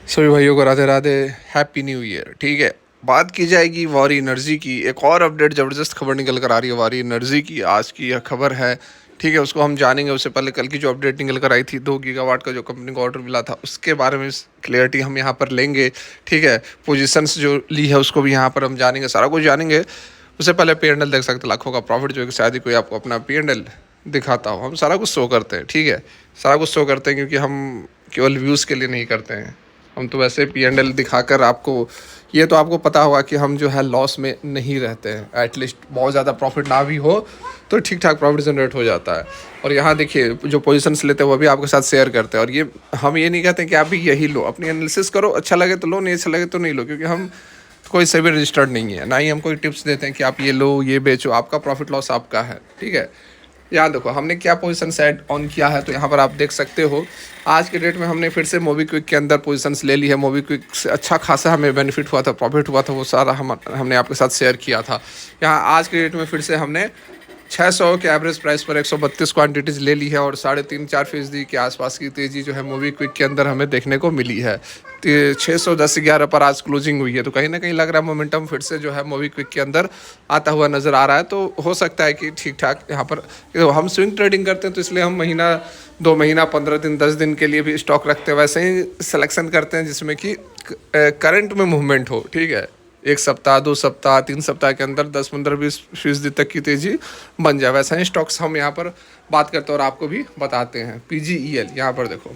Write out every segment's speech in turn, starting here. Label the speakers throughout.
Speaker 1: सभी भाइयों को Radhe Radhe, happy new year. ठीक है, बात की जाएगी वारी एनर्जी की। एक और अपडेट ज़बरदस्त खबर निकल कर आ रही है वारी एनर्जी की। आज की यह खबर है, ठीक है, उसको हम जानेंगे। उससे पहले कल की जो अपडेट निकल कर आई थी 2 गीगावाट का जो कंपनी को ऑर्डर मिला था, उसके बारे में क्लियरिटी हम यहाँ पर लेंगे। ठीक है, पोजीशंस जो ली है उसको भी यहाँ पर हम जानेंगे, सारा कुछ जानेंगे। उससे पहले P&L देख सकते हैं, लाखों का प्रॉफिट जो है कि शायद ही कोई आपको अपना P&L दिखाता हो। हम सारा कुछ शो करते हैं, ठीक है, सारा कुछ शो करते हैं, क्योंकि हम केवल व्यूज़ के लिए नहीं करते हैं। हम तो वैसे P&L दिखाकर आपको, ये तो आपको पता होगा कि हम जो है लॉस में नहीं रहते हैं। एटलीस्ट बहुत ज़्यादा प्रॉफिट ना भी हो तो ठीक ठाक प्रॉफिट जनरेट हो जाता है। और यहाँ देखिए, जो पोजीशंस लेते हैं वो भी आपके साथ शेयर करते हैं। और ये हम ये नहीं कहते हैं कि आप भी यही लो, अपनी एनालिसिस करो, अच्छा लगे तो लो, नहीं अच्छा लगे तो नहीं लो, क्योंकि हम कोई सेबी रजिस्टर्ड नहीं है, ना ही हम कोई टिप्स देते हैं कि आप ये लो ये बेचो। आपका प्रॉफिट लॉस आपका है, ठीक है। यहाँ देखो हमने क्या पोजीशन सेट ऑन किया है, तो यहाँ पर आप देख सकते हो आज के डेट में हमने फिर से मोबीक्विक के अंदर पोजीशंस ले ली है। मोबीक्विक से अच्छा खासा हमें बेनिफिट हुआ था, प्रॉफिट हुआ था, वो सारा हमने आपके साथ शेयर किया था। यहाँ आज के डेट में फिर से हमने 600 के एवरेज प्राइस पर 132 क्वांटिटीज़ ले ली है और 3.5-4% के आसपास की तेज़ी जो है मोबीक्विक के अंदर हमें देखने को मिली है। तो 610.11 पर आज क्लोजिंग हुई है, तो कहीं ना कहीं लग रहा है मोमेंटम फिर से जो है मोबीक्विक के अंदर आता हुआ नज़र आ रहा है। तो हो सकता है कि ठीक ठाक यहाँ पर हम स्विंग ट्रेडिंग करते हैं, तो इसलिए हम महीना 2 महीना 15 दिन 10 दिन के लिए भी स्टॉक रखते हैं। वैसे ही सिलेक्शन करते हैं जिसमें कि करंट में मूवमेंट हो, ठीक है। 1 सप्ताह 2 सप्ताह 3 सप्ताह के अंदर 10-15-20% तक की तेज़ी बन जाए, वैसा ही स्टॉक्स हम यहाँ पर बात करते हैं और आपको भी बताते हैं। PGEL यहाँ पर देखो,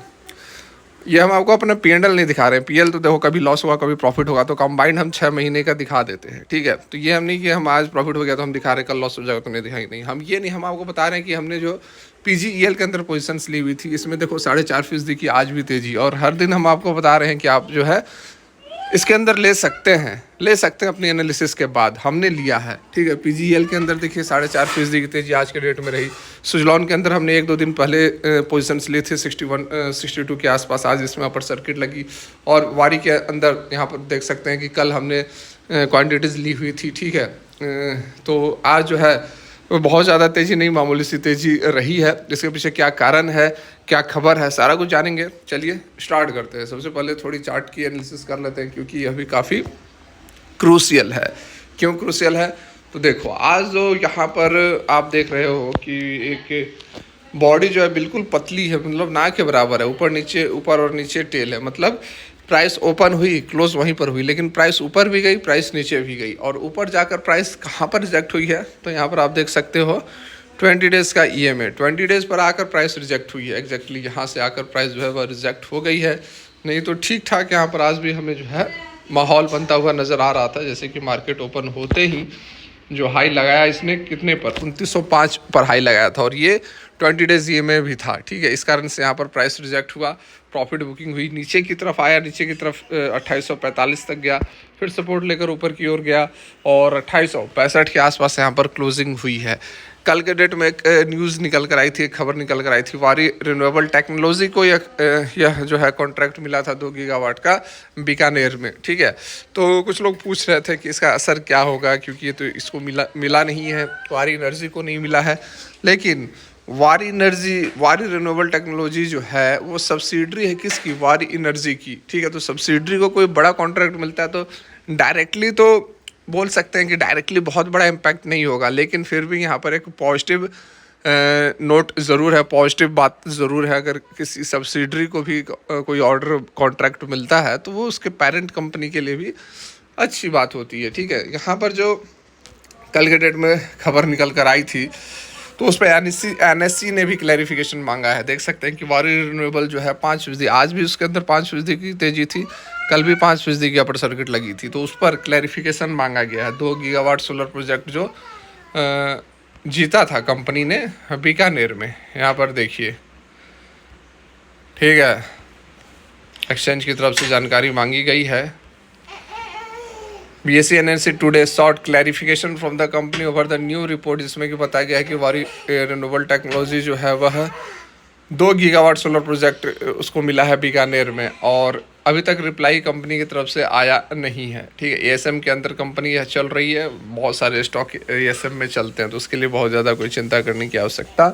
Speaker 1: ये हम आपको अपना P&L नहीं दिखा रहे हैं। PL तो देखो कभी लॉस होगा कभी प्रॉफिट होगा, तो कंबाइंड हम 6 महीने का दिखा देते हैं, ठीक है। तो ये हम नहीं कि हम आज प्रॉफिट हो गया तो हम दिखा रहे हैं, कल लॉस हो जाएगा तो नहीं दिखाएंगे, नहीं, हम ये नहीं, हम आपको बता रहे हैं कि हमने जो PGEL के अंदर पोजीशंस ली हुई थी, इसमें देखो 4.5% की आज भी तेजी। और हर दिन हम आपको बता रहे हैं कि आप जो है इसके अंदर ले सकते हैं अपनी एनालिसिस के बाद। हमने लिया है, ठीक है। PGEL के अंदर देखिए 4.5% की तेजी आज के डेट में रही। सुजलॉन के अंदर हमने 1-2 दिन पहले पोजीशंस ली थी 61-62 के आसपास, आज इसमें अपर सर्किट लगी। और वारी के अंदर यहाँ पर देख सकते हैं कि कल हमने क्वान्टिटीज़ ली हुई थी, ठीक है। तो आज जो है बहुत ज़्यादा तेज़ी नहीं, मामूली सी तेज़ी रही है। इसके पीछे क्या कारण है, क्या खबर है, सारा कुछ जानेंगे। चलिए स्टार्ट करते हैं। सबसे पहले थोड़ी चार्ट की एनालिसिस कर लेते हैं, क्योंकि यह भी काफ़ी क्रूशियल है। क्यों क्रूशियल है, तो देखो आज जो यहाँ पर आप देख रहे हो कि एक बॉडी जो है बिल्कुल पतली है, मतलब ना के बराबर है, ऊपर और नीचे टेल है। मतलब प्राइस ओपन हुई, क्लोज वहीं पर हुई, लेकिन प्राइस ऊपर भी गई, प्राइस नीचे भी गई। और ऊपर जाकर प्राइस कहाँ पर रिजेक्ट हुई है, तो यहाँ पर आप देख सकते हो 20 डेज़ का EMA, 20 डेज़ पर आकर प्राइस रिजेक्ट हुई है। एग्जैक्टली यहाँ से आकर प्राइस जो है वह रिजेक्ट हो गई है। नहीं तो ठीक ठाक यहाँ पर आज भी हमें जो है माहौल बनता हुआ नज़र आ रहा था। जैसे कि मार्केट ओपन होते ही जो हाई लगाया इसने कितने पर, 2905 पर हाई लगाया था, और ये 20 डेज़ EMA भी था, ठीक है। इस कारण से यहाँ पर प्राइस रिजेक्ट हुआ, प्रॉफिट बुकिंग हुई, नीचे की तरफ आया, नीचे की तरफ 2845 तक गया, फिर सपोर्ट लेकर ऊपर की ओर गया और 2865 के आसपास यहाँ पर क्लोजिंग हुई है। कल के डेट में एक न्यूज़ निकल कर आई थी, एक खबर निकल कर आई थी, वारी रिन्यूएबल टेक्नोलॉजी को यह जो है कॉन्ट्रैक्ट मिला था 2 गीगावाट का बीकानेर में, ठीक है। तो कुछ लोग पूछ रहे थे कि इसका असर क्या होगा, क्योंकि ये तो इसको मिला नहीं है, वारी एनर्जी को नहीं मिला है। लेकिन वारी रिन्यूएबल टेक्नोलॉजी जो है वो सब्सिडरी है किसकी, वारी एनर्जी की, ठीक है। तो सब्सिडरी को कोई बड़ा कॉन्ट्रैक्ट मिलता है तो डायरेक्टली तो बोल सकते हैं कि डायरेक्टली बहुत बड़ा इम्पैक्ट नहीं होगा, लेकिन फिर भी यहाँ पर एक पॉजिटिव नोट ज़रूर है, पॉजिटिव बात ज़रूर है। अगर किसी सब्सिडरी को भी कोई ऑर्डर कॉन्ट्रैक्ट मिलता है तो वो उसके पेरेंट कंपनी के लिए भी अच्छी बात होती है, ठीक है। यहाँ पर जो कल के डेट में खबर निकल कर आई थी, तो उस पर NSE ने भी क्लैरिफिकेशन मांगा है। देख सकते हैं कि वारी रिन्यूएबल जो है 5%, आज भी उसके अंदर 5% की तेज़ी थी, कल भी 5% की अपर सर्किट लगी थी, तो उस पर क्लैरिफिकेशन मांगा गया है। 2 गीगावाट सोलर प्रोजेक्ट जो जीता था कंपनी ने बीकानेर में, यहाँ पर देखिए, ठीक है। एक्सचेंज की तरफ से जानकारी मांगी गई है। BSE NSE today sought clarification from the company over the new report, जिसमें कि बताया गया है कि वारी रिन्यूएबल टेक्नोलॉजी जो है वह 2 गीगावाट सोलर प्रोजेक्ट उसको मिला है बीकानेर में, और अभी तक रिप्लाई कंपनी की तरफ से आया नहीं है, ठीक है। ASM के अंदर कंपनी यह चल रही है, बहुत सारे स्टॉक ASM में चलते हैं, तो उसके लिए बहुत ज़्यादा कोई चिंता करने की आवश्यकता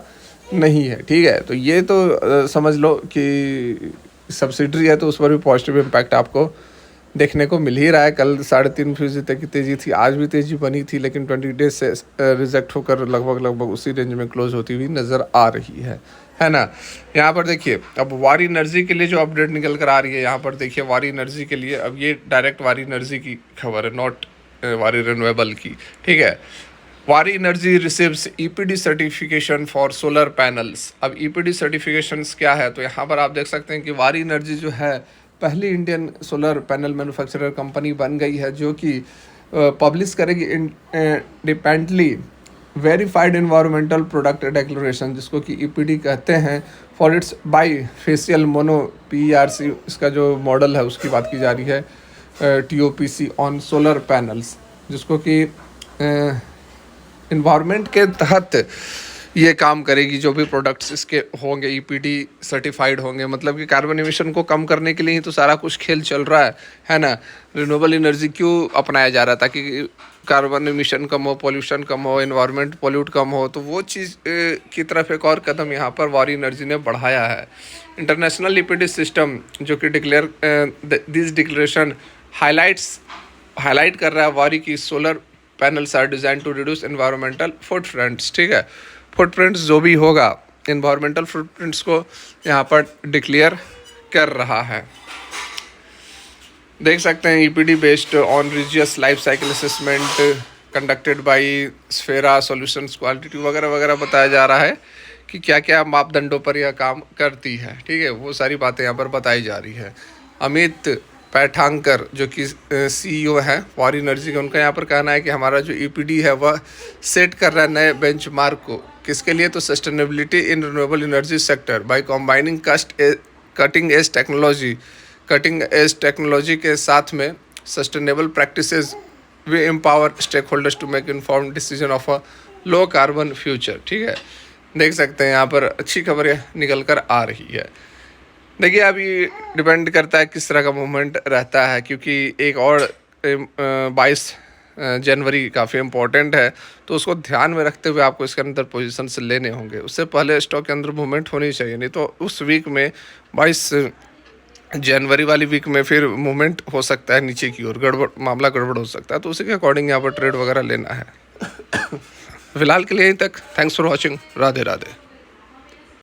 Speaker 1: नहीं है, ठीक है। तो ये तो समझ लो कि सब्सिडरी है तो उस पर भी पॉजिटिव इम्पैक्ट आपको देखने को मिल ही रहा है। कल 3.5% तक की तेज़ी थी, आज भी तेज़ी बनी थी, लेकिन 20 डेज से रिजेक्ट होकर लगभग उसी रेंज में क्लोज होती हुई नज़र आ रही है ना। यहाँ पर देखिए अब वारी एनर्जी के लिए जो अपडेट निकल कर आ रही है, यहाँ पर देखिए वारी एनर्जी के लिए, अब ये डायरेक्ट वारी एनर्जी की खबर है, नॉट वारी रिन्यूएबल की, ठीक है। वारी energy receives EPD certification for solar panels. अब ईपीडी सर्टिफिकेशंस क्या है, तो यहाँ पर आप देख सकते हैं कि वारी एनर्जी जो है पहली Indian solar panel manufacturer company बन गई है, जो कि पब्लिश करेगी independently verified environmental product declaration, जिसको कि ईपीडी कहते हैं, for its by facial mono PRC, इसका जो मॉडल है उसकी बात की जा रही है, टीओपीसी ऑन सोलर पैनल्स, जिसको कि इन्वायरमेंट के तहत ये काम करेगी। जो भी प्रोडक्ट्स इसके होंगे ईपीडी सर्टिफाइड होंगे, मतलब कि कार्बन एमिशन को कम करने के लिए ही तो सारा कुछ खेल चल रहा है ना। रिन्यूएबल एनर्जी क्यों अपनाया जा रहा था, ताकि कार्बन एमिशन कम हो, पोल्यूशन कम हो, एनवायरनमेंट पोल्यूट कम हो, तो वो चीज़ की तरफ एक और कदम यहाँ पर वारी एनर्जी ने बढ़ाया है। इंटरनेशनल ईपीडी सिस्टम जो कि दिस डिक्लेरेशन हाईलाइट कर रहा है वारी की solar panels are designed to reduce environmental footprints, ठीक है। फुटप्रिंट्स जो भी होगा, एनवायरमेंटल फुटप्रिंट्स को यहाँ पर डिक्लेयर कर रहा है। देख सकते हैं ईपीडी बेस्ड ऑन रिजियस life cycle assessment conducted by Sphera solutions quality वगैरह वगैरह बताया जा रहा है कि क्या क्या मापदंडों पर यह काम करती है, ठीक है। वो सारी बातें यहाँ पर बताई जा रही है। अमित पैठांकर जो कि सीईओ हैं वारी एनर्जी के, उनका यहाँ पर कहना है कि हमारा जो ईपीडी है वह सेट कर रहा है नए बेंचमार्क को, किसके लिए, तो sustainability in renewable energy sector by combining cutting edge technology के साथ में sustainable practices we empower stakeholders to make informed decision of a low carbon future, ठीक है। देख सकते हैं यहाँ पर अच्छी खबरें निकल कर आ रही है। देखिए अभी डिपेंड करता है किस तरह का मूवमेंट रहता है, क्योंकि एक और 22 जनवरी काफ़ी इम्पोर्टेंट है, तो उसको ध्यान में रखते हुए आपको इसके अंदर पोजीशन से लेने होंगे। उससे पहले स्टॉक के अंदर मूवमेंट होनी चाहिए, नहीं तो उस वीक में 22 जनवरी वाली वीक में फिर मूवमेंट हो सकता है नीचे की ओर, मामला गड़बड़ हो सकता है, तो उसी के अकॉर्डिंग यहाँ पर ट्रेड वगैरह लेना है। फिलहाल के लिए यहीं तक। Thanks for watching. Radhe Radhe.